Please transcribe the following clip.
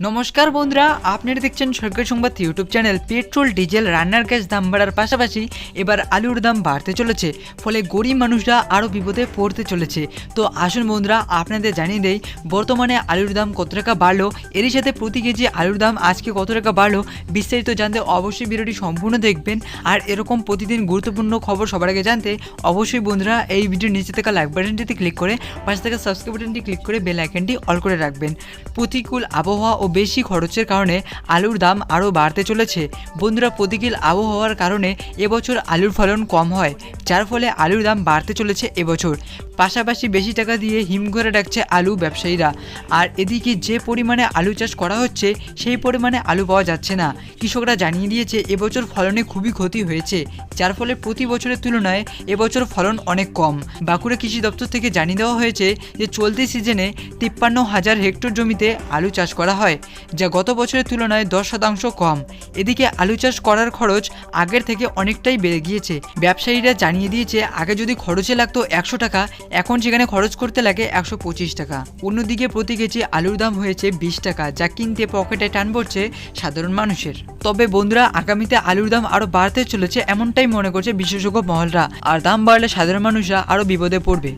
নমস্কার বন্ধুরা, আপনারা দেখছেন সরকারি সংবাদ ইউটিউব চ্যানেল। পেট্রোল ডিজেল রান্নার গ্যাস দাম বাড়ার পাশাপাশি এবার আলুর দাম বাড়তে চলেছে, ফলে গরিব মানুষরা আরও বিপদে পড়তে চলেছে। তো আসুন বন্ধুরা, আপনাদের জানিয়ে দেই বর্তমানে আলুর দাম কত টাকা বাড়লো, এরই সাথে প্রতি কেজি আলুর দাম আজকে কত টাকা বাড়লো। বিস্তারিত জানতে অবশ্যই ভিডিওটি সম্পূর্ণ দেখবেন। আর এরকম প্রতিদিন গুরুত্বপূর্ণ খবর সবার আগে জানতে অবশ্যই বন্ধুরা এই ভিডিওর নিচে থাকা লাইক বাটনটিতে ক্লিক করে পাশে থাকা সাবস্ক্রাইব বাটনটি ক্লিক করে বেল আইকনটি অল করে রাখবেন। প্রতিকূল আবহাওয়া ও বেশি খরচের কারণে আলুর দাম আরও বাড়তে চলেছে। বন্ধুরা, প্রতিকূল আবহাওয়ার কারণে এবছর আলুর ফলন কম হয়, যার ফলে আলুর দাম বাড়তে চলেছে এবছর। পাশাপাশি বেশি টাকা দিয়ে হিম করে রাখছে আলু ব্যবসায়ীরা। আর এদিকে যে পরিমাণে আলু চাষ করা হচ্ছে সেই পরিমাণে আলু পাওয়া যাচ্ছে না। কৃষকরা জানিয়ে দিয়েছে এবছর ফলনে খুবই ক্ষতি হয়েছে, যার ফলে প্রতি বছরের তুলনায় এবছর ফলন অনেক কম। বাঁকুড়া কৃষি দপ্তর থেকে জানিয়ে দেওয়া হয়েছে যে চলতি সিজনে 53,000 হেক্টর জমিতে আলু চাষ করা হয়, যা গত বছরের তুলনায় 10% কম। এদিকে আলু চাষ করার খরচ আগের থেকে অনেকটাই বেড়ে গিয়েছে। ব্যবসায়ীরা জানিয়ে দিয়েছে আগে যদি খরচে লাগতো 100 টাকা, এখন সেখানে খরচ করতে লাগে 125 টাকা। অন্যদিকে প্রতি কেজি আলুর দাম হয়েছে 20 টাকা, যা কিনতে পকেটে টান পড়ছে সাধারণ মানুষের। তবে বন্ধুরা, আগামীতে আলুর দাম আরও বাড়তে চলেছে এমনটাই মনে করছে বিশেষজ্ঞ মহলরা। আর দাম বাড়লে সাধারণ মানুষরা আরও বিপদে পড়বে।